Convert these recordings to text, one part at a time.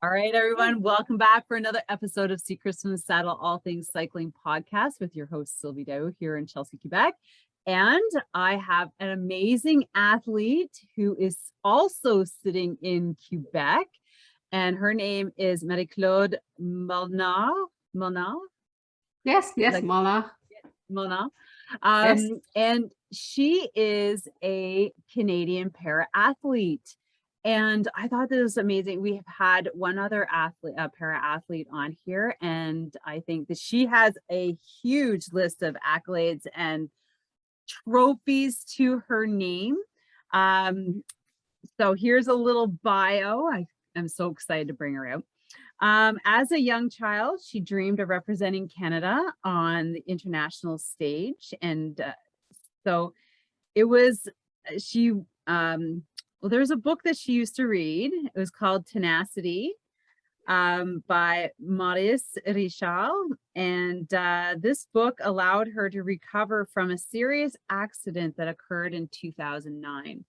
All right, everyone, welcome back for another episode of Secrets from the Saddle, all things cycling podcast with your host, Sylvie here in Chelsea, Quebec. And I have an amazing athlete who is also sitting in Quebec, and her name is Marie-Claude Molnar. Molnar? Yes, Molnar. Molnar. Yes. And she is a Canadian para-athlete. And I thought this was amazing. We have had one other athlete, a para-athlete on here, and I think that she has a huge list of accolades and trophies to her name. So here's a little bio. I'm so excited to bring her out. As a young child, she dreamed of representing Canada on the international stage. And so it was, well, there's a book that she used to read. It was called Tenacity by Maurice Richard. And this book allowed her to recover from a serious accident that occurred in 2009.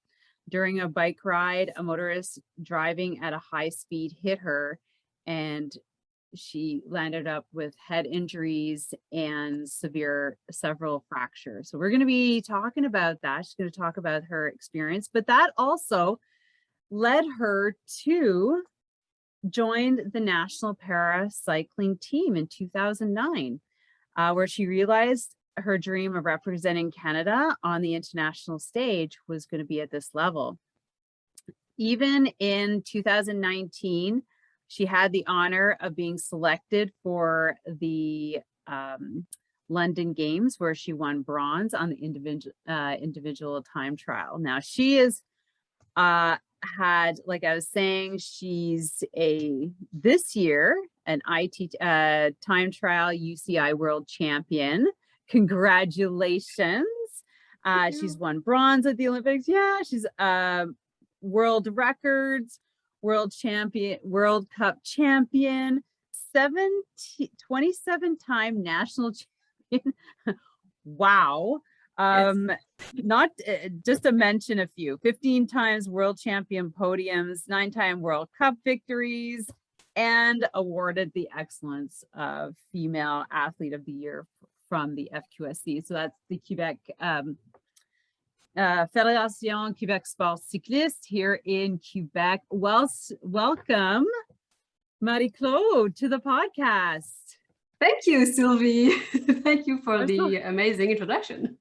During a bike ride, a motorist driving at a high speed hit her, and she landed up with head injuries and several fractures. So we're going to be talking about that. She's going to talk about her experience, but that also led her to join the National Para Cycling Team in 2009, where she realized her dream of representing Canada on the international stage was going to be at this level. Even in 2019, she had the honor of being selected for the London Games, where she won bronze on the individual time trial. Now she is had, like I was saying, she's this year an IT time trial UCI world champion. Congratulations. She's won bronze at the Olympics. Yeah, she's world records, world champion, World Cup champion, 27-time national champion. Wow. Yes. Not just to mention a few: 15 times world champion podiums, 9-time World Cup victories, and awarded the Excellence of Female Athlete of the Year from the FQSC. So that's the Quebec Fédération Québec Sport Cycliste here in Quebec. Welcome, Marie-Claude, to the podcast. Thank you, Sylvie. Thank you for the amazing introduction.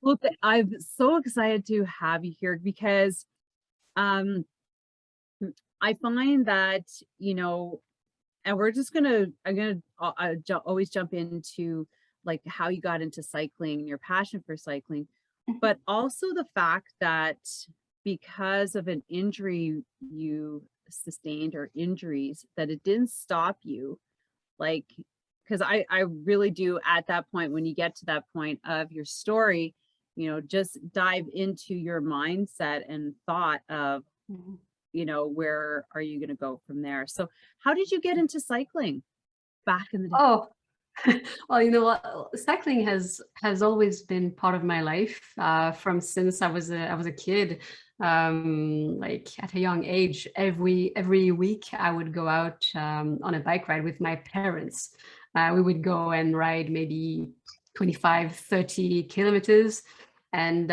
Well, I'm so excited to have you here because I find that, you know, and I'm gonna always jump into like how you got into cycling and your passion for cycling, but also the fact that because of an injury you sustained, or injuries, that it didn't stop you. Like, because I really do, at that point, when you get to that point of your story, you know, just dive into your mindset and thought of, you know, where are you going to go from there? So how did you get into cycling back in the day? Oh, well, you know what? Cycling has always been part of my life from since I was a kid. Like at a young age, every week I would go out on a bike ride with my parents. We would go and ride maybe 25-30 kilometers. And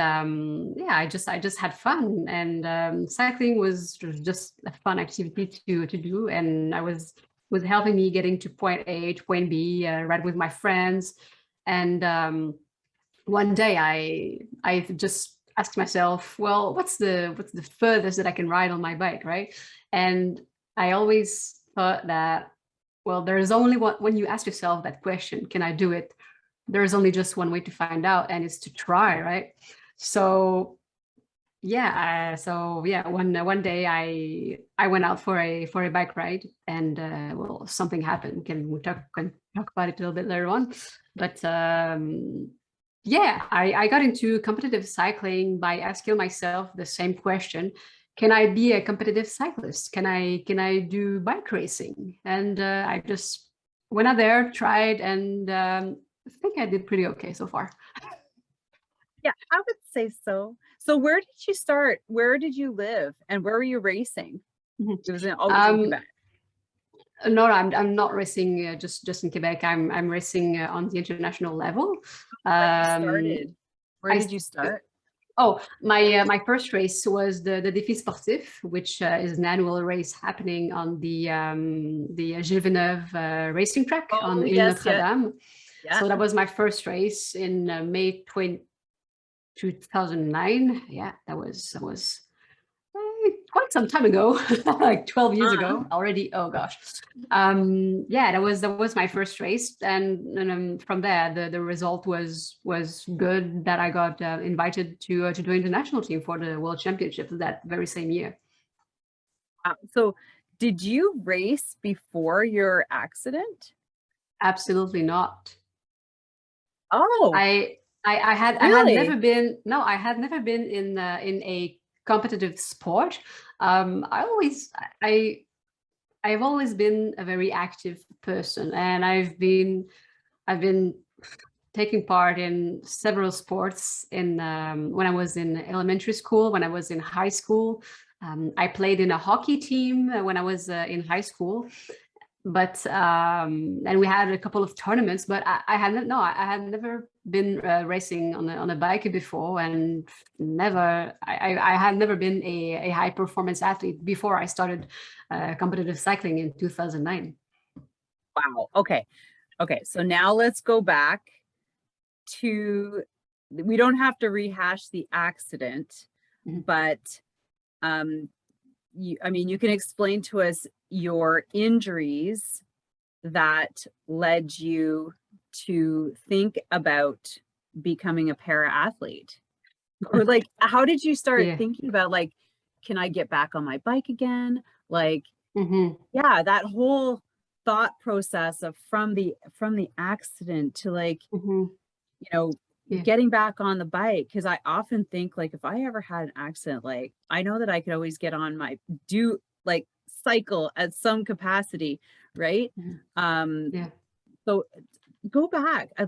yeah, I just had fun, and cycling was just a fun activity to do, and was helping me getting to point A to point B, ride with my friends. And one day I just asked myself, well, what's the furthest that I can ride on my bike, right? And I always thought that, well, there's only one, when you ask yourself that question, can I do it? There's only just one way to find out, and it's to try, right? So yeah, one day I went out for a bike ride, and well, something happened. Can talk about it a little bit later on, but yeah, I got into competitive cycling by asking myself the same question: can I be a competitive cyclist? Can I do bike racing? And I just went out there, tried, and I think I did pretty okay so far. Yeah, I would say so. So where did you start? Where did you live? And where were you racing? It was always in Quebec. No, I'm not racing just in Quebec. I'm racing on the international level. Where you started? Where I did you start? Oh, my first race was the Défi Sportif, which is an annual race happening on the Gilles Villeneuve racing track on Oh, Ile yes, Notre Dame. yeah. So that was my first race in May 2009. Yeah, that was quite some time ago, like 12 years ago already. Oh gosh. Yeah, that was my first race, and from there the result was good, that I got invited to the international team for the World Championships that very same year. So did you race before your accident? Absolutely not. Oh, I had really? I had never been in a competitive sport. I've always been a very active person, and I've been taking part in several sports in when I was in elementary school, when I was in high school. I played in a hockey team when I was in high school, but and we had a couple of tournaments, but I had never been racing on a bike before, and I had never been a high performance athlete before I started competitive cycling in 2009. Wow. Okay. Okay. So now let's go back to, we don't have to rehash the accident, but I mean, you can explain to us your injuries that led you to think about becoming a para athlete, or like, how did you start Yeah. thinking about, like, can I get back on my bike again? Like, Mm-hmm. yeah, that whole thought process of from the accident to, like, Mm-hmm. you know, Yeah. getting back on the bike. Cause I often think, like, if I ever had an accident, like, I know that I could always get on my like cycle at some capacity, right? Mm-hmm. Yeah. So go back. Do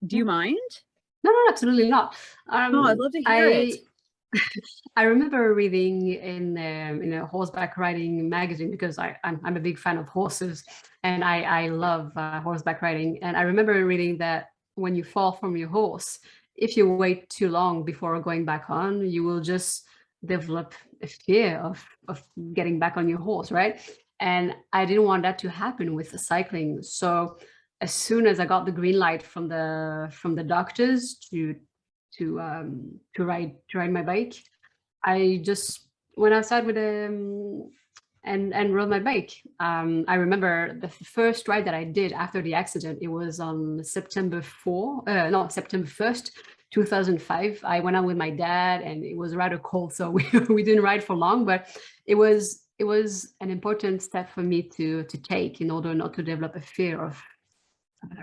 Yeah. you mind? No, absolutely not. No, I'd love to hear it. I I remember reading in a horseback riding magazine, because I'm a big fan of horses, and I love horseback riding. And I remember reading that when you fall from your horse, if you wait too long before going back on, you will just develop a fear of getting back on your horse, right? And I didn't want that to happen with the cycling. So as soon as I got the green light from the doctors to ride my bike, I just went outside with and rode my bike. I remember the first ride that I did after the accident. It was on September 1st, 2005. I went out with my dad, and it was rather cold, so we didn't ride for long. But it was an important step for me to take, in order not to develop a fear of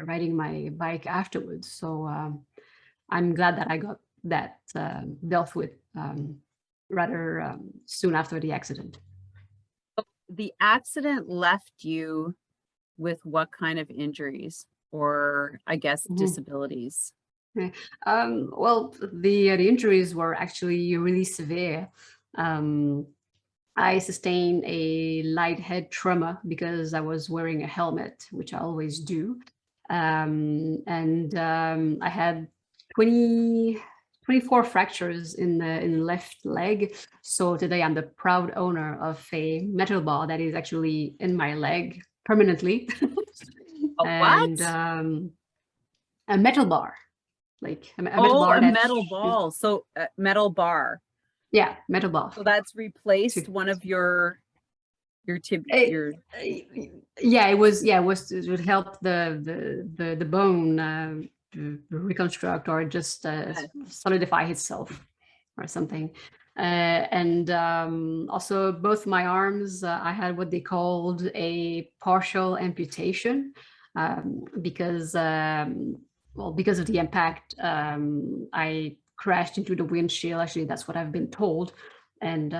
riding my bike afterwards. So I'm glad that I got that dealt with rather soon after the accident. The accident left you with what kind of injuries, or I guess disabilities? Yeah. Well, the injuries were actually really severe. I sustained a light head trauma because I was wearing a helmet, which I always do. And I had 24 fractures in the left leg. So today I'm the proud owner of a metal bar that is actually in my leg permanently. A what? And a metal bar, like a metal Oh, bar a that metal ball. So a metal bar. yeah, metal bar. So that's replaced To- one of your It, your yeah, it was it would help the bone to reconstruct, or just solidify itself or something. And also both my arms, I had what they called a partial amputation, because because of the impact. I crashed into the windshield. Actually, that's what I've been told. And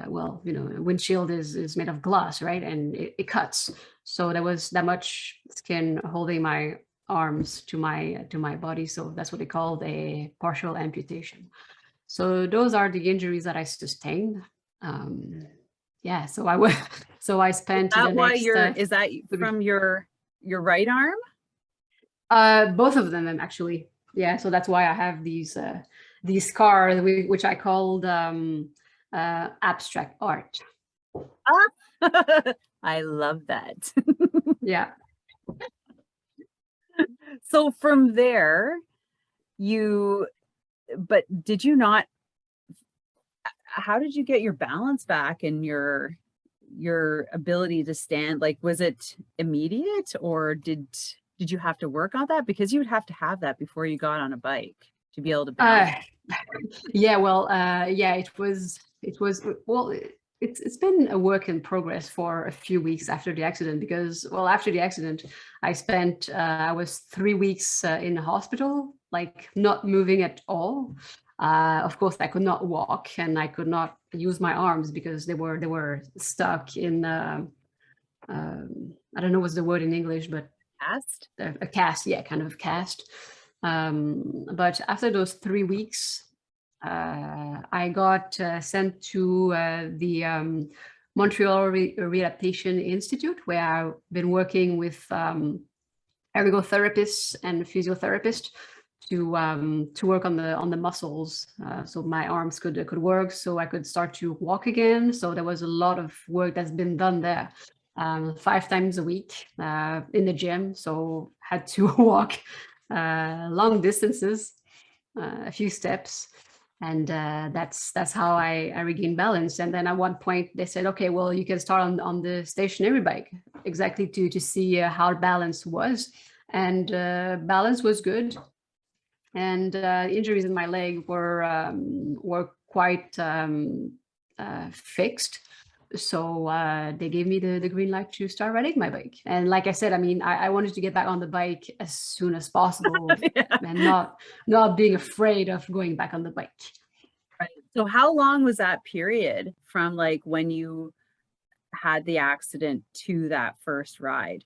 well, you know, a windshield is made of glass, right? And it cuts. So there was that much skin holding my arms to my body. So that's what they called a partial amputation. So those are the injuries that I sustained. yeah, so I was, so I spent the Why next, is that from your right arm? both of them actually. Yeah, so that's why I have these scars, which I called abstract art. Ah, I love that. Yeah. So from there, but did you not, how did you get your balance back and your ability to stand? Like, was it immediate, or did you have to work on that? Because you would have to have that before you got on a bike to be able to balance. Yeah, well, yeah, well, it's been a work in progress for a few weeks after the accident, because, well, after the accident, I was 3 weeks in the hospital, like not moving at all. Of course, I could not walk and I could not use my arms because they were stuck in, I don't know what's the word in English, but Cast? a cast, yeah, kind of cast. But after those 3 weeks, I got sent to the Montreal Rehabilitation Institute, where I've been working with ergotherapists and physiotherapists to work on the muscles, so my arms could work, so I could start to walk again. So there was a lot of work that's been done there, 5 times a week in the gym. So had to walk long distances, a few steps, and that's how I regained balance. And then at one point they said, okay, well, you can start on the stationary bike, exactly to see how balance was. And balance was good, and injuries in my leg were quite fixed. So they gave me the green light to start riding my bike. And like I said, I mean, I wanted to get back on the bike as soon as possible. Yeah. And not being afraid of going back on the bike. Right. So how long was that period from like when you had the accident to that first ride?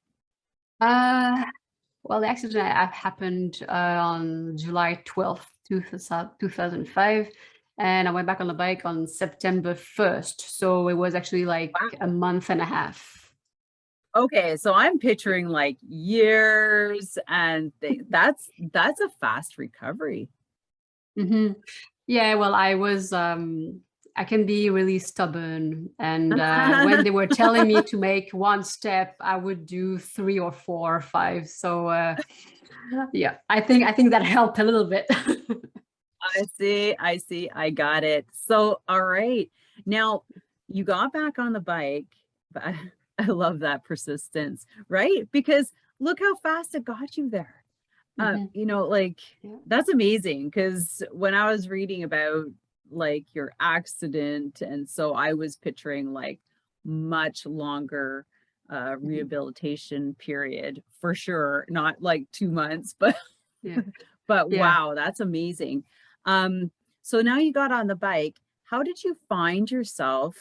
Well, the accident happened on July 12th, 2005. And I went back on the bike on September 1st. So it was actually like a month and a half. Okay, so I'm picturing like years, and that's a fast recovery. Mm-hmm. Yeah, well, I can be really stubborn. And when they were telling me to make one step, I would do 3 or 4 or 5. So yeah, I think that helped a little bit. I see, I got it. So, all right. Now, you got back on the bike, but I love that persistence, right? Because look how fast it got you there. You know, like, that's amazing, because when I was reading about like your accident, and so I was picturing like much longer rehabilitation period for sure, not like 2 months, but Yeah. but Yeah. wow, that's amazing. So now you got on the bike. How did you find yourself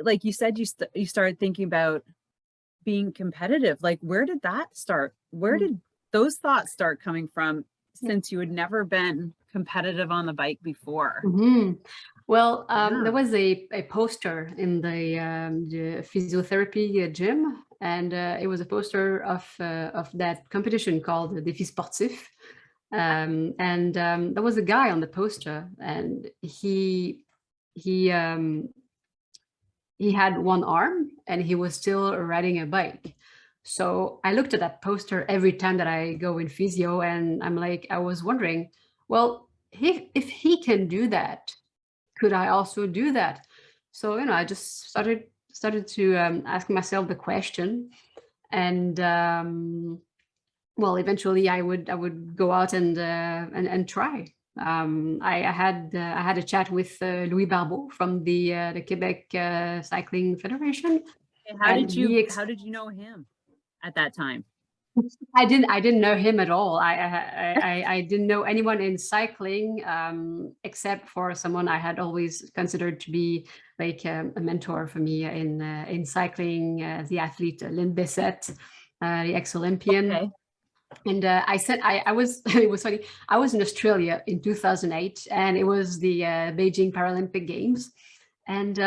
like you said, you started thinking about being competitive? Like, where did that start? Where did those thoughts start coming from, since you had never been competitive on the bike before? Well, there was a poster in the physiotherapy gym, and it was a poster of that competition called the Défi Sportif. And there was a guy on the poster, and he had one arm and he was still riding a bike. So I looked at that poster every time that I go in physio, and I was wondering, well, if he can do that, could I also do that? So, I just started to ask myself the question. And well, eventually I would go out and try. I had a chat with Louis Barbeau from the Quebec Cycling Federation. How did you know him at that time? I didn't know him at all. I didn't know anyone in cycling, except for someone I had always considered to be like a mentor for me in cycling, the athlete Lynn Bessette, the ex-Olympian. Okay. And I said I was it was funny. I was in Australia in 2008, and it was the Beijing Paralympic Games. And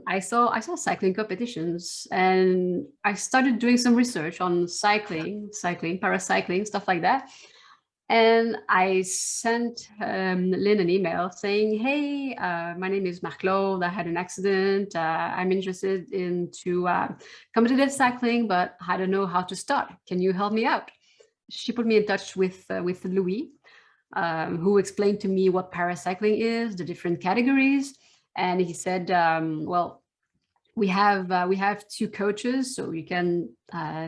I saw cycling competitions, and I started doing some research on cycling, paracycling, stuff like that. And I sent Lynn an email saying, hey, my name is Marc-Claude. I had an accident. I'm interested into competitive cycling, but I don't know how to start. Can you help me out? She put me in touch with Louis, who explained to me what paracycling is, the different categories. And he said, well, we have two coaches, so you can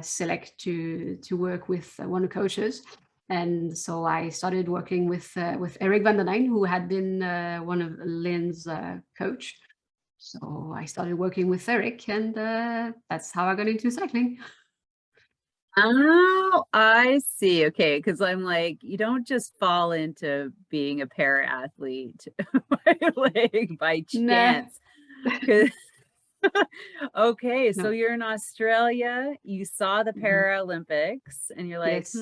select to work with one of the coaches. And so I started working with Eric van der Leyen, who had been one of Lynn's coach. So I started working with Eric, and that's how I got into cycling. Oh, I see. Okay, because I'm like, you don't just fall into being a para athlete like by chance. Okay, so No. you're in Australia, you saw the Mhm. Paralympics, and you're like, Yes.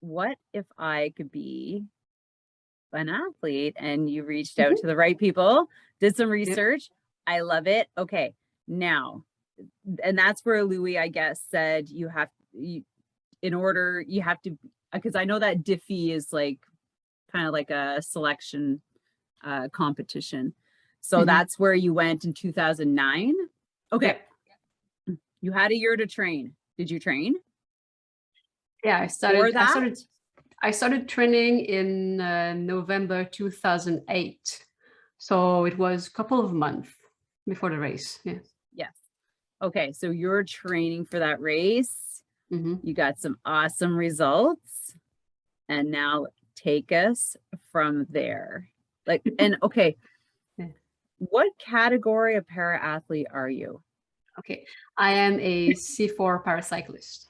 what if I could be an athlete? And you reached out to the right people, did some research. I love it. Okay, now, and that's where Louis, I guess, said you have to, because I know that Diffie is like kind of like a selection competition. So that's where you went in 2009. Okay. Yep. You had a year to train. Did you train? Yeah, I started training in November 2008. So it was a couple of months before the race. Yeah. Yes. Okay, so you're training for that race. You got some awesome results. And now take us from there. Like, and okay, what category of para athlete are you? Okay, I am a C4 paracyclist.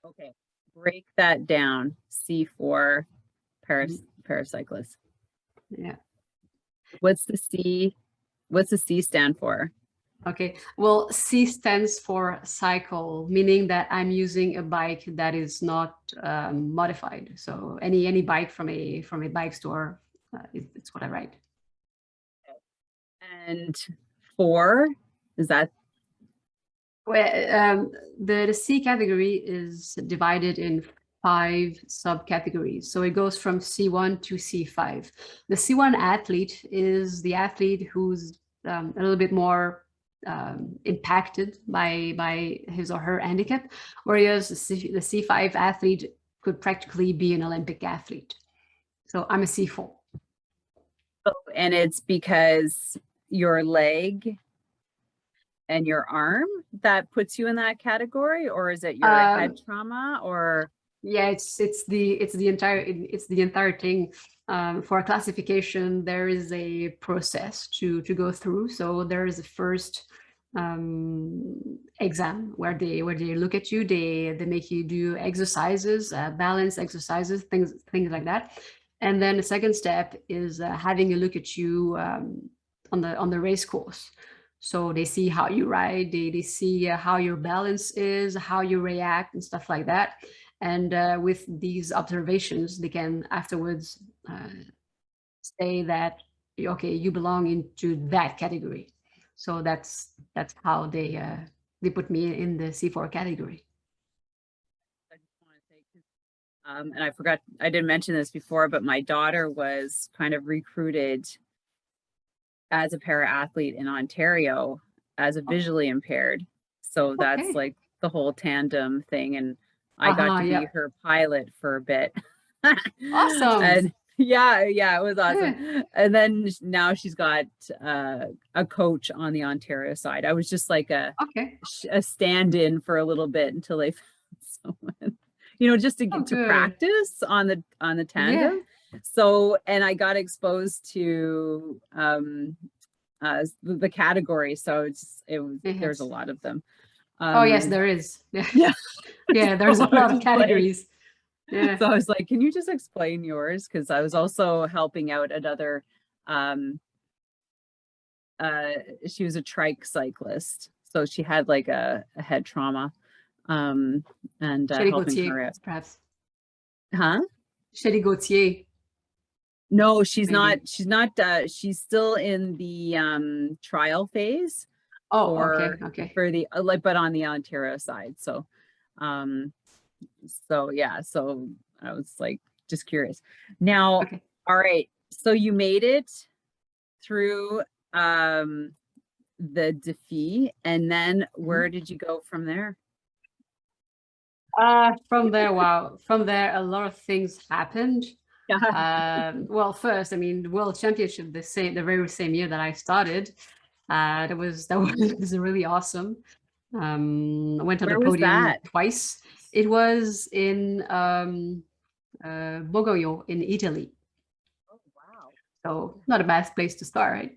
Okay, break that down. C4 paracyclist. Yeah. What's the C? What's the C stand for? Okay, well, C stands for cycle, meaning that I'm using a bike that is not modified. So any bike from a bike store, it's what I ride. And 4, is that? Well, the C category is divided in 5 subcategories. So it goes from C1 to C5. The C1 athlete is the athlete who's a little bit more impacted by his or her handicap, whereas the C5 athlete could practically be an Olympic athlete. So I'm a C4. Oh, and it's because your leg and your arm that puts you in that category, or is it your head trauma? Or yeah, it's the entire thing. For a classification, there is a process to go through. So there is a first exam where they look at you, they make you do exercises, balance exercises, things like that. And then the second step is having a look at you on the race course. So they see how you ride, they see how your balance is, how you react, and stuff like that. And with these observations, they can afterwards say that, okay, you belong into that category. So that's how they put me in the C4 category. I just want to say, and I forgot, I didn't mention this before, but my daughter was kind of recruited as a para athlete in Ontario as a visually impaired. So that's like the whole tandem thing. And I got to be her pilot for a bit. Awesome. And yeah, it was awesome. And then now she's got a coach on the Ontario side. I was just like a stand-in for a little bit until they found someone, just to practice on the tandem. Yeah. So, and I got exposed to the category. So there's a lot of them. Oh yes, there is. Yeah. Yeah, there's a lot of categories. Yeah. So I was like, can you just explain yours? Because I was also helping out another, she was a trike cyclist. So she had like a head trauma. And helping her out. Perhaps. Huh? Shelly Gauthier. No, she's maybe? not. She's not. She's still in the trial phase Oh, okay, for okay, the like, but on the Ontario side. So, um, so yeah. So I was like just curious. Now, okay. all right. So you made it through the defeat, and then Mhm. where did you go from there? From there, wow, from there, a lot of things happened. Yeah. Well, first, I mean, the World Championship, the very same year that I started, that was really awesome. I went on the Where was podium that? twice. It was in Bogoio in Italy. Oh, wow. So not a bad place to start, right?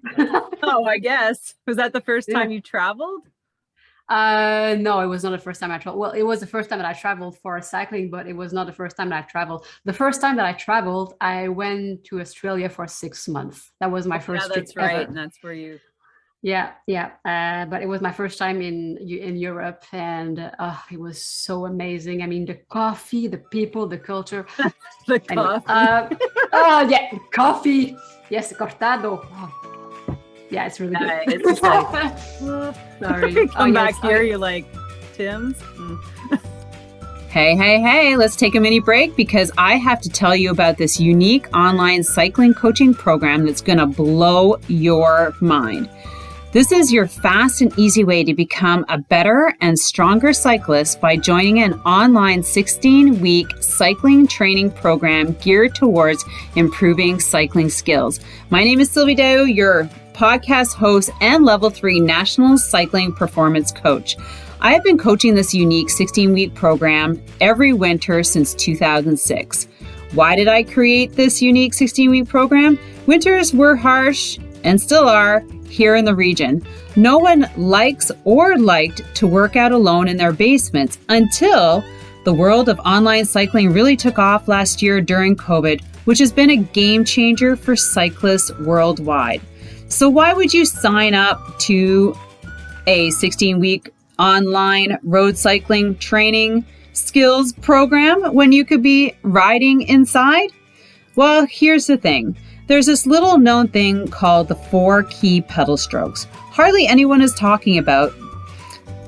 Oh, I guess. Was that the first Yeah. time you traveled? No, it was not the first time I traveled. Well, it was the first time that I traveled for cycling, but it was not the first time that I traveled. The first time that I traveled, I went to Australia for 6 months. That was my Oh, yeah, first trip that's right. And ever. that's where you, Yeah, yeah. But it was my first time in Europe, and it was so amazing. I mean, the coffee, the people, the culture. the Anyway, coffee. oh yeah, coffee. Yes, cortado. Oh, yeah, it's really good. Yeah, it's just like, Sorry. come back Yes, here, you're like, Tim's. Hey, hey, hey, let's take a mini break because I have to tell you about this unique online cycling coaching program that's going to blow your mind. This is your fast and easy way to become a better and stronger cyclist by joining an online 16-week cycling training program geared towards improving cycling skills. My name is Sylvie, your podcast host and level 3 national cycling performance coach. I have been coaching this unique 16-week program every winter since 2006. Why did I create this unique 16-week program? Winters were harsh and still are here in the region. No one likes or liked to work out alone in their basements until the world of online cycling really took off last year during COVID, which has been a game changer for cyclists worldwide. So why would you sign up to a 16-week online road cycling training skills program when you could be riding inside? Well, here's the thing. There's this little known thing called the 4 key pedal strokes. Hardly anyone is talking about,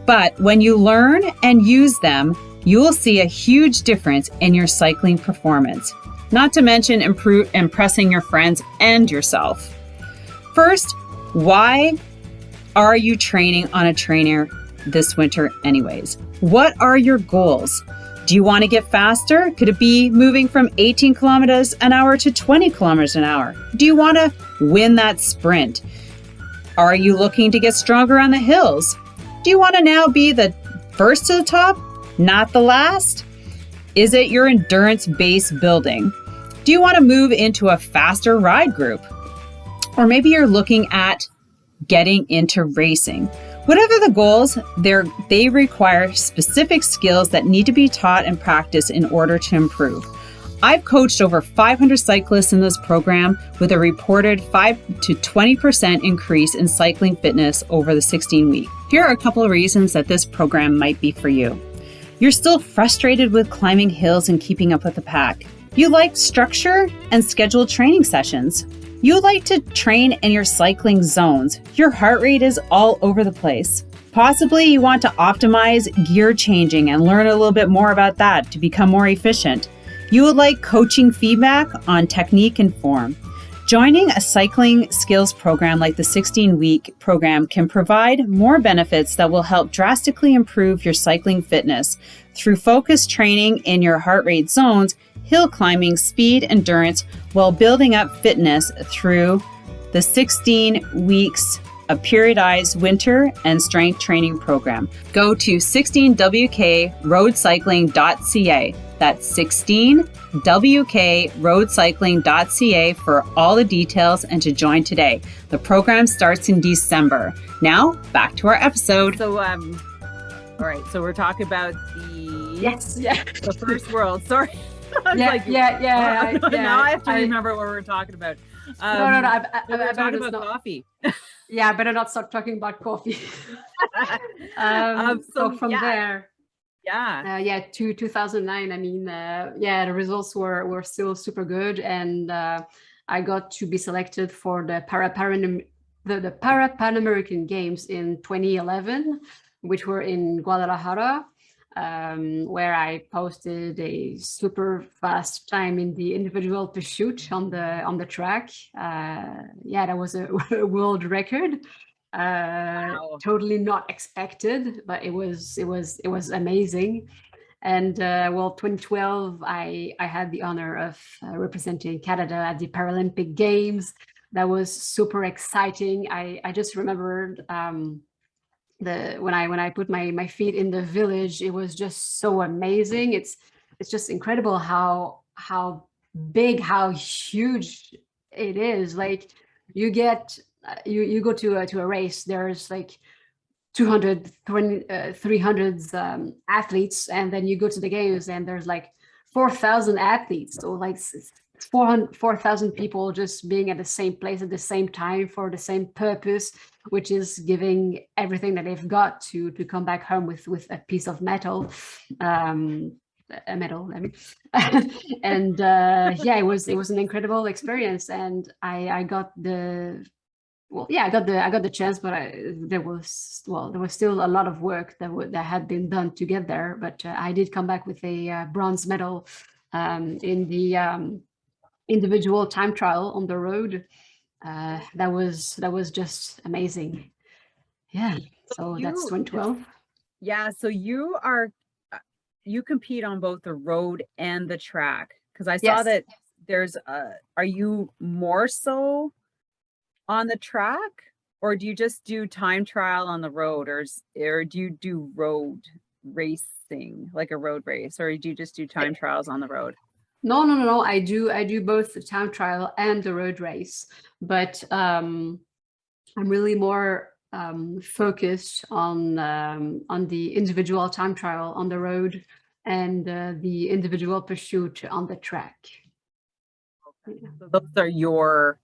but when you learn and use them, you will see a huge difference in your cycling performance, not to mention impressing your friends and yourself. First, why are you training on a trainer this winter anyways? What are your goals? Do you want to get faster? Could it be moving from 18 kilometers an hour to 20 kilometers an hour? Do you want to win that sprint? Are you looking to get stronger on the hills? Do you want to now be the first to the top, not the last? Is it your endurance base building? Do you want to move into a faster ride group? Or maybe you're looking at getting into racing. Whatever the goals, they require specific skills that need to be taught and practiced in order to improve. I've coached over 500 cyclists in this program with a reported 5 to 20% increase in cycling fitness over the 16-week. Here are a couple of reasons that this program might be for you. You're still frustrated with climbing hills and keeping up with the pack. You like structure and scheduled training sessions. You like to train in your cycling zones. Your heart rate is all over the place. Possibly you want to optimize gear changing and learn a little bit more about that to become more efficient. You would like coaching feedback on technique and form. Joining a cycling skills program like the 16-week program can provide more benefits that will help drastically improve your cycling fitness through focused training in your heart rate zones, hill climbing, speed, endurance, while building up fitness through the 16 weeks of periodized winter and strength training program. Go to 16wkroadcycling.ca. That's 16wkroadcycling.ca for all the details and to join today. The program starts in December. Now, back to our episode. So, all right. So we're talking about the first world. Sorry. Now I have to remember what we're talking about. No. We're talking about coffee. Yeah, I better not start talking about coffee. So from there, 2009. I mean, the results were still super good, and I got to be selected for the Pan American Games in 2011, which were in Guadalajara, where I posted a super fast time in the individual pursuit on the track. Yeah, that was a world record. Wow. Totally not expected, but it was amazing. And well, 2012, I had the honor of representing Canada at the Paralympic Games. That was super exciting. I just remembered when I put my feet in the village, it was just so amazing. It's just incredible how big, how huge it is. Like you get you go to a race, there's like 200 300 athletes, and then you go to the games and there's like 4,000 athletes, so like 4,000 people just being at the same place at the same time for the same purpose, which is giving everything that they've got to come back home with a piece of metal, a medal, I mean. And yeah, it was an incredible experience, and I got the I got the chance, but there was still a lot of work that had been done to get there. But I did come back with a bronze medal in the individual time trial on the road. That was just amazing. Yeah. So that's 2012. Yeah. So you compete on both the road and the track, because I saw that there's are you more so on the track, or do you just do time trial on the road, or do you do road racing, like a road race, or do you just do time trials on the road? No. I do both the time trial and the road race, but I'm really more focused on the individual time trial on the road and the individual pursuit on the track. Okay. So those are your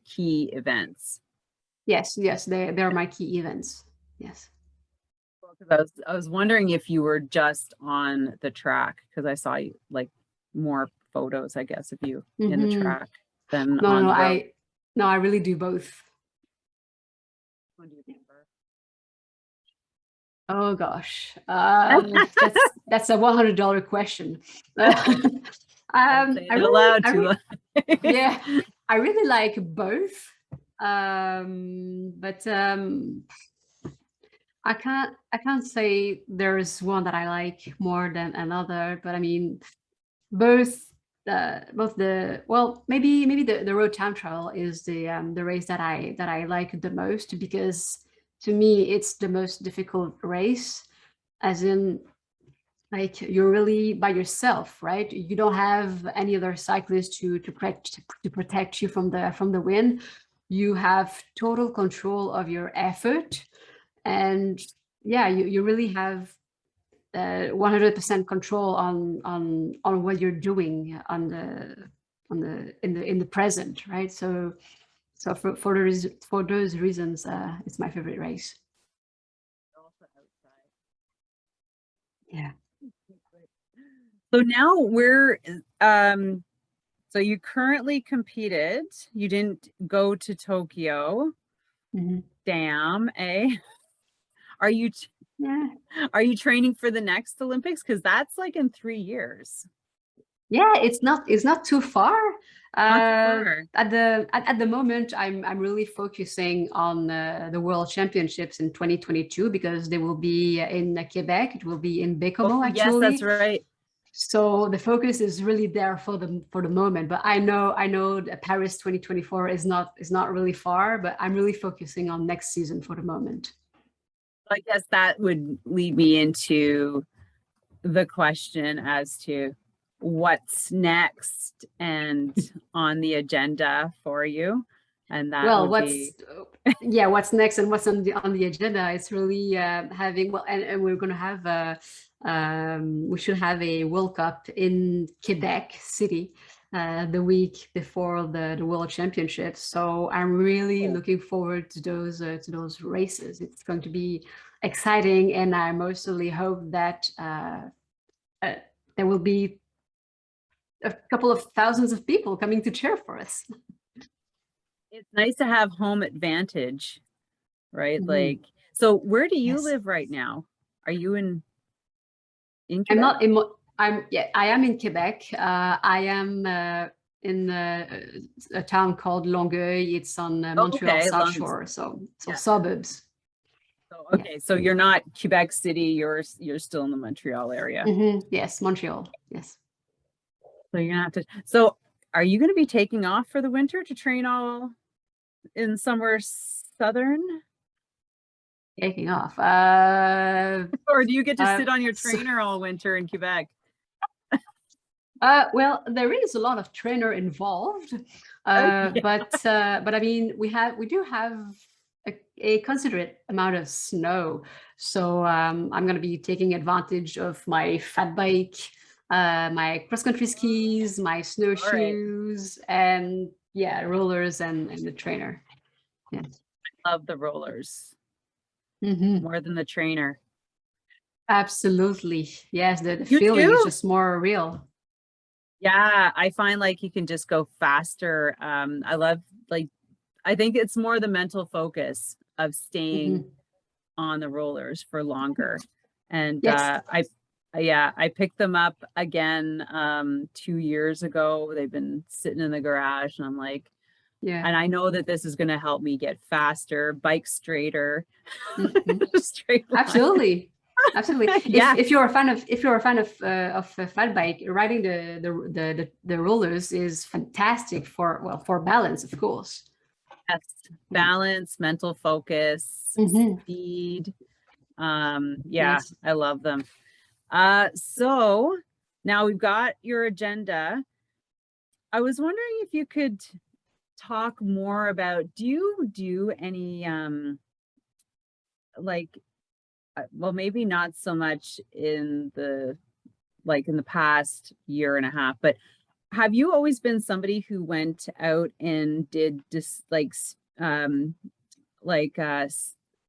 key events. Yes, they're my key events. Yes. I was wondering if you were just on the track, because I saw you like more photos, I guess, of you in the track than on the road. I really do both. When do you remember? Oh gosh, that's a $100 question. I allowed to. Yeah, I really like both, but I can't say there's one that I like more than another. But I mean, both maybe the road time trial is the race that I like the most, because to me it's the most difficult race, as in, like, you're really by yourself, right? You don't have any other cyclist to protect you from the wind. You have total control of your effort, and yeah, you really have 100% control on what you're doing in the present, right? So for those reasons, it's my favorite race. Also outside. Yeah. So now so you currently competed. You didn't go to Tokyo. Damn, eh? Are you training for the next Olympics? Because that's like in 3 years. Yeah, it's not too far. Not too far. At the moment, I'm really focusing on the World Championships in 2022, because they will be in Quebec. It will be in Bécomo, actually. Yes, that's right. So the focus is really there for the moment. But I know that Paris 2024 is not really far, but I'm really focusing on next season for the moment. I guess that would lead me into the question as to what's next and on the agenda for you. And that what's next and what's on the agenda is really having, and we're going to have we should have a World Cup in Quebec City the week before the World Championships. So I'm really looking forward to those races. It's going to be exciting, and I mostly hope that there will be a couple of thousands of people coming to cheer for us. It's nice to have home advantage, right? Mhm. Like, so where do you Yes. live right now? Are you in I'm Quebec? not in. I am in Quebec. I am in a town called Longueuil. It's on Oh, Montreal okay, South long. Shore, so Yeah. suburbs. So, Yeah. okay, so you're not Quebec City, you're still in the Montreal area. Yes, Montreal. Yes. So you're gonna have to, so are you gonna be taking off for the winter to train all in somewhere southern? Taking off. Or do you get to sit on your So- trainer all winter in Quebec? well, there is a lot of trainer involved, Okay. but I mean, we do have a considerate amount of snow, so I'm going to be taking advantage of my fat bike, my cross country skis, my snowshoes, and yeah, rollers and the trainer. Yeah, Love the rollers mm-hmm. more than the trainer. Absolutely. Yes, the You feeling is too? just more real. Yeah, I find like you can just go faster. I love like I think it's more the mental focus of staying on the rollers for longer. And Yes. I picked them up again 2 years ago. They've been sitting in the garage and I'm like, Yeah. and I know that this is going to help me get faster, bike straighter. Straight line. Absolutely. Absolutely. Yeah. If you're a fan of fat bike, riding the rollers is fantastic for balance, of course. Yes. Balance, mental focus, speed. Yeah, Yes. I love them. So now we've got your agenda. I was wondering if you could talk more about, do you do any like well, maybe not so much in the past year and a half, but have you always been somebody who went out and did just I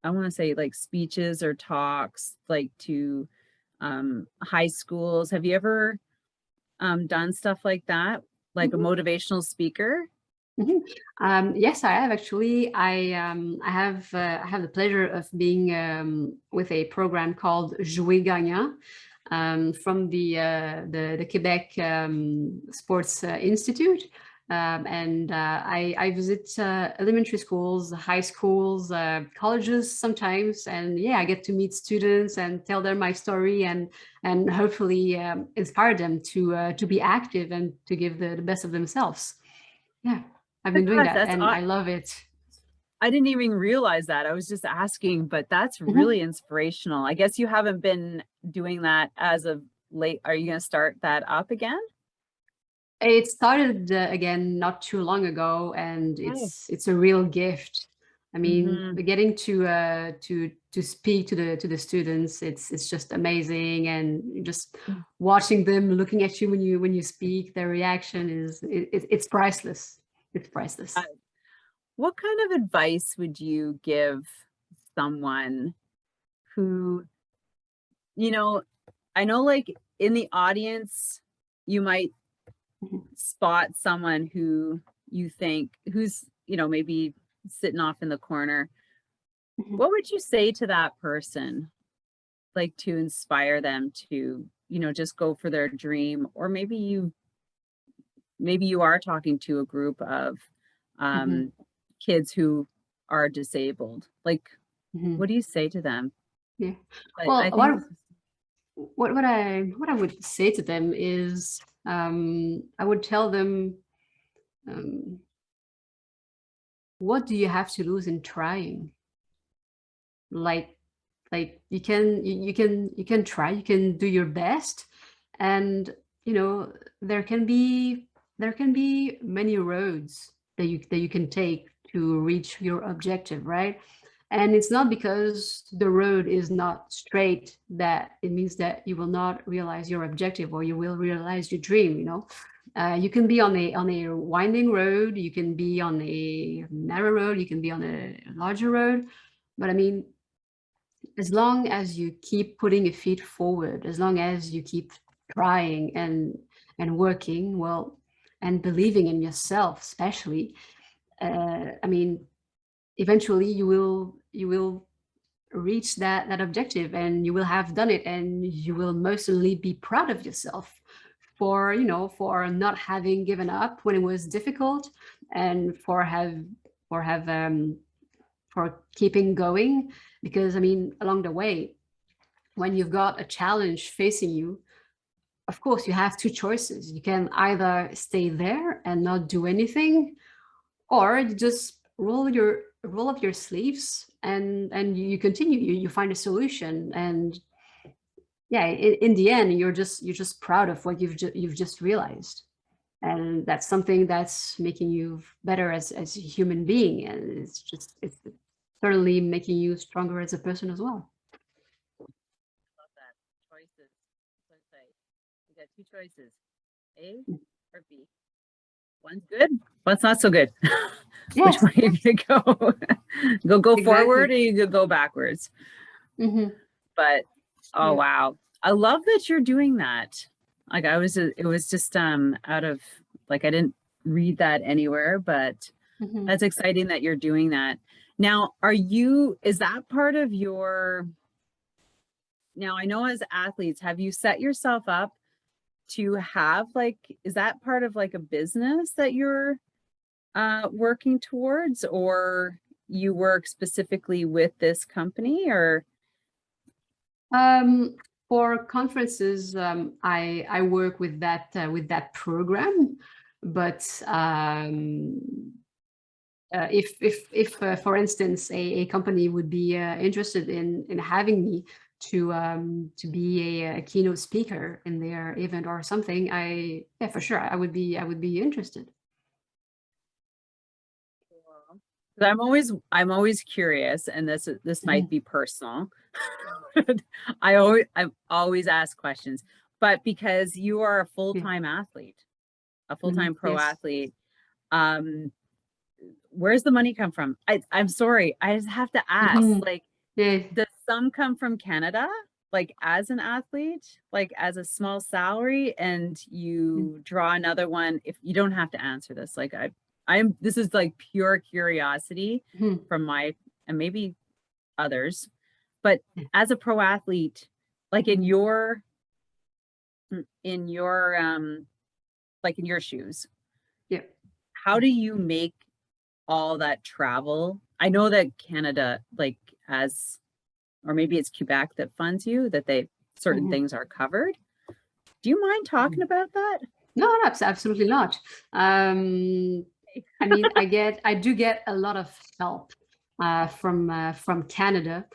want to say like speeches or talks like to high schools? Have you ever done stuff like that, like a motivational speaker? Yes, I have actually. I have the pleasure of being with a program called Jouer Gagnant from the Quebec Sports Institute. And I visit elementary schools, high schools, colleges sometimes, and yeah, I get to meet students and tell them my story and hopefully inspire them to be active and to give the best of themselves. Yeah, I've been doing Gosh, that and I love it. I didn't even realize that. I was just asking, but that's really inspirational. I guess you haven't been doing that as of late. Are you going to start that up again? It started again not too long ago, and it's a real gift. I mean, getting to speak to the students, it's just amazing, and just watching them looking at you when you speak, their reaction it's priceless. It's priceless. What kind of advice would you give someone who, I know like in the audience, you might spot someone who you think who's, maybe sitting off in the corner. What would you say to that person, like to inspire them to, just go for their dream? Or maybe you are talking to a group of kids who are disabled. Like, what do you say to them? Yeah. But Well, I think what I would say to them is I would tell them what do you have to lose in trying? Like you can try, you can do your best, and there can be many roads that you can take to reach your objective, right? And it's not because the road is not straight that it means that you will not realize your objective or you will realize your dream. You can be on a winding road, you can be on a narrow road, you can be on a larger road, but I mean, as long as you keep putting your feet forward, as long as you keep trying and and working well and believing in yourself, especially, I mean, eventually you will reach that objective, and you will have done it, and you will mostly be proud of yourself for, you know, for not having given up when it was difficult, and for keeping going. Because I mean, along the way, when you've got a challenge facing you, of course you have two choices. You can either stay there and not do anything, or you just roll up your sleeves and you continue. You find a solution, and yeah, in the end, you're just proud of what you've just realized, and that's something that's making you better as a human being, and it's certainly making you stronger as a person as well. Love that. Choices. So say you got two choices, A or B. One's good, one's not so good. Which Yes, way are you gonna go? Go exactly. forward, or you could go backwards. But oh Yeah. wow, I love that you're doing that. Like it was just out of, like, I didn't read that anywhere, but that's exciting that you're doing that. Now, is that part of your, now I know as athletes, have you set yourself up to have, like, is that part of like a business that you're working towards, or you work specifically with this company, or? For conferences, I work with that program, but if for instance a company would be interested in having me to be a keynote speaker in their event or something, yeah, for sure, I would be interested. I'm always curious, and this might be personal. I always ask questions, but because you are a full-time athlete, a full-time pro Yes. athlete, where's the money come from? I'm sorry, I just have to ask, like, does some come from Canada, like as an athlete, like as a small salary, and you draw another one? If you don't have to answer this, like this is like pure curiosity from my, and maybe others, but as a pro athlete, like in your like in your shoes, Yeah. how do you make all that travel? I know that Canada, like, as, or maybe it's Quebec that funds you, that certain things are covered. Do you mind talking about that? No, absolutely not. I mean, I do get a lot of help from Canada,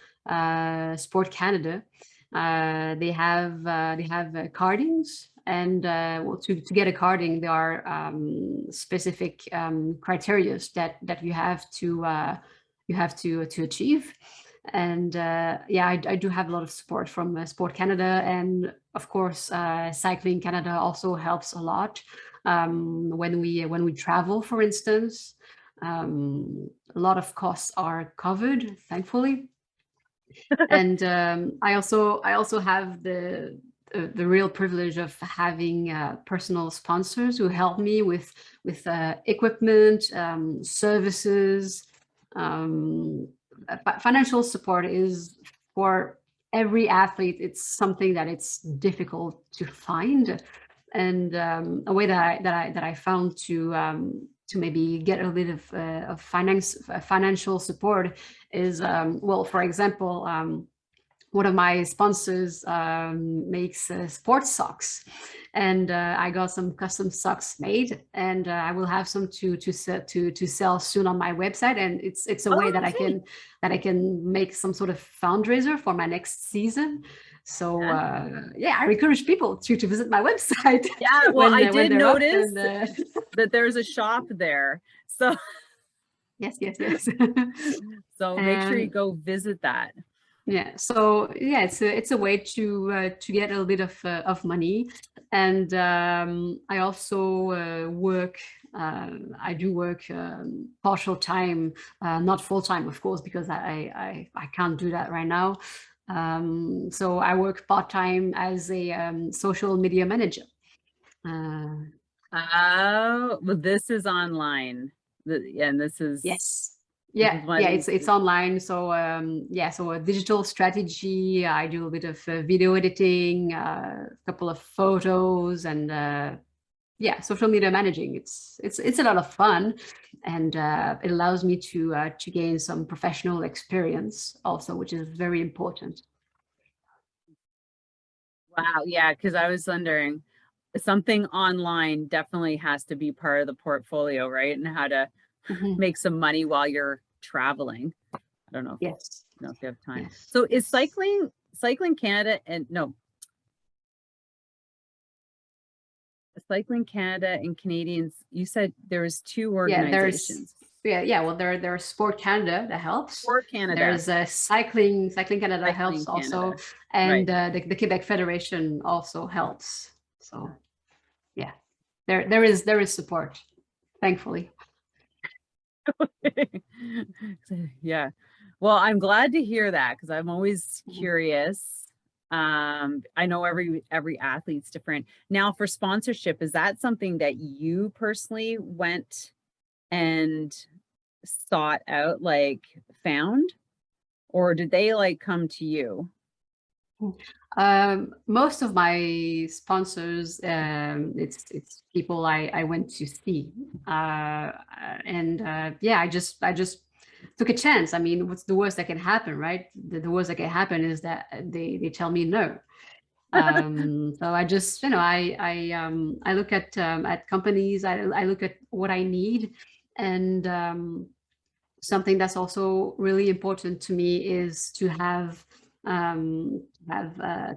Sport Canada. They have cardings, and well, to get a carding, there are specific criteria that you have to achieve. And yeah, I do have a lot of support from Sport Canada, and of course, Cycling Canada also helps a lot when we travel, for instance. A lot of costs are covered, thankfully. And I also have the real privilege of having personal sponsors who help me with equipment, services. Financial support is, for every athlete, it's something that it's difficult to find, and a way that I found to maybe get a bit of financial support is, well, for example, one of my sponsors makes sports socks, and I got some custom socks made, and I will have some to sell soon on my website. And it's a way that I can make some sort of fundraiser for my next season. So yeah, I encourage people to visit my website. Yeah, well, I did notice that there's a shop there. So yes. So make sure you go visit that. Yeah, so yeah, it's a way to get a little bit of money. And I also work. I do work partial time, not full time, of course, because I can't do that right now. So I work part time as a social media manager. Oh, well, this is online. And this is Yes. this Yeah, is one yeah, of these. it's online. So yeah, so a digital strategy. I do a bit of video editing, a couple of photos, and yeah, social media managing. It's a lot of fun, and it allows me to gain some professional experience also, which is very important. Wow, yeah, because I was wondering, something online definitely has to be part of the portfolio, right? And how to Mhm. make some money while you're traveling. I don't know Yes, if you have time. yes, So is yes. Cycling Canada and Cycling Canada and Canadians, you said there was two Yeah, there's organizations. yeah. Well, there's Sport Canada that helps. For Canada, There's Cycling Canada Cycling helps also, Canada, and right? the Quebec Federation also helps. So yeah, there is support, thankfully. Yeah. Well, I'm glad to hear that because I'm always Mhm. curious. I know every athlete's different. Now, for sponsorship, is that something that you personally went and sought out, like found, or did they like come to you? Most of my sponsors, it's people I went to see, and yeah, I just took a chance. I mean, what's the worst that can happen, right? The worst that can happen is that they tell me no. So I just, I look at companies, I look at what I need, and something that's also really important to me is to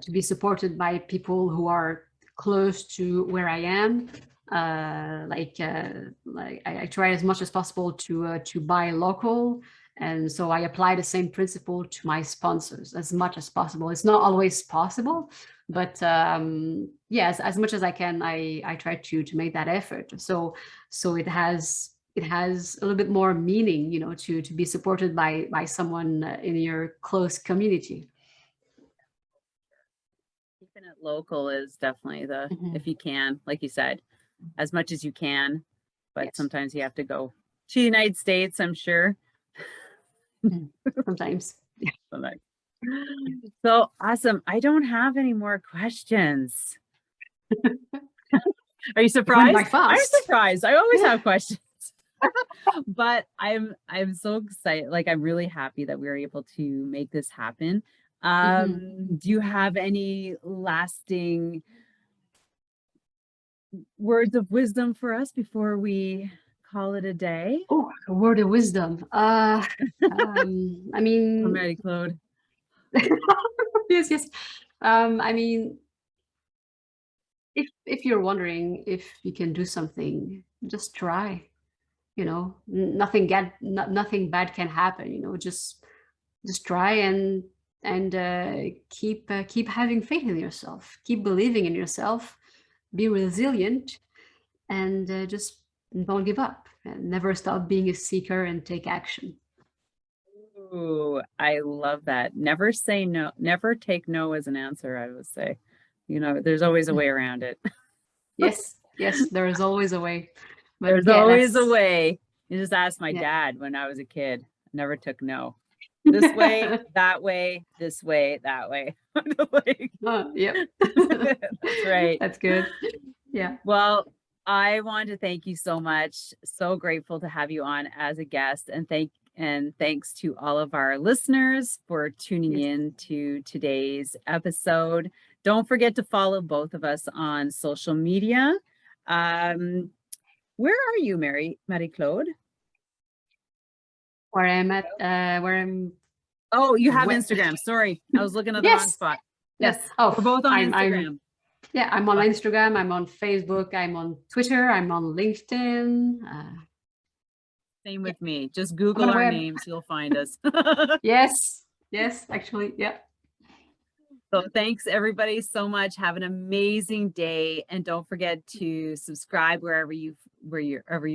to be supported by people who are close to where I am. I try as much as possible to buy local, and so I apply the same principle to my sponsors as much as possible. It's not always possible, but yes, as much as I can, I try to make that effort. So it has a little bit more meaning, to be supported by someone in your close community. Keeping it local is definitely Mhm. if you can, like you said, as much as you can, but Yes. sometimes you have to go to the United States, I'm sure. Mhm. Sometimes. So so awesome. I don't have any more questions. Are you It went by surprised? I'm fast. surprised. I always Yeah. have questions. But I'm so excited. Like I'm really happy that we were able to make this happen. Mhm. Do you have any lasting words of wisdom for us before we call it a day? Oh, a word of wisdom. I From mean, Marie-Claude. yes, yes. I mean, if you're wondering if you can do something, just try. Nothing bad can happen. Just try and keep having faith in yourself. Keep believing in yourself. Be resilient, and just don't give up. And never stop being a seeker and take action. Ooh, I love that. Never say no, never take no as an answer, I would say. There's always a way around it. Yes, yes, there is always a way. But There's yeah, always a that's way. You just ask my yeah. dad when I was a kid. Never took no. This way, that way, this way, that way. Like, Oh, yep. that's right. That's good. Yeah. Well, I want to thank you so much. So grateful to have you on as a guest, and thanks to all of our listeners for tuning Yes. in to today's episode. Don't forget to follow both of us on social media. Um, where are you, Marie-Claude? Where I'm Oh, you have where, Instagram. Sorry, I was looking at the wrong yes, spot. yes. Yes, we're Oh, both on I'm Instagram. yeah, I'm on Uh, Instagram, I'm on Facebook, I'm on Twitter, I'm on LinkedIn. Same Yeah, with me. Just I'm on Google a our web. names, you'll find us. Yes, yes, actually, yeah. So thanks everybody so much. Have an amazing day. And don't forget to subscribe wherever you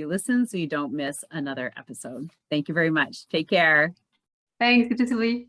listen so you don't miss another episode. Thank you very much. Take care. Thanks, good to see you.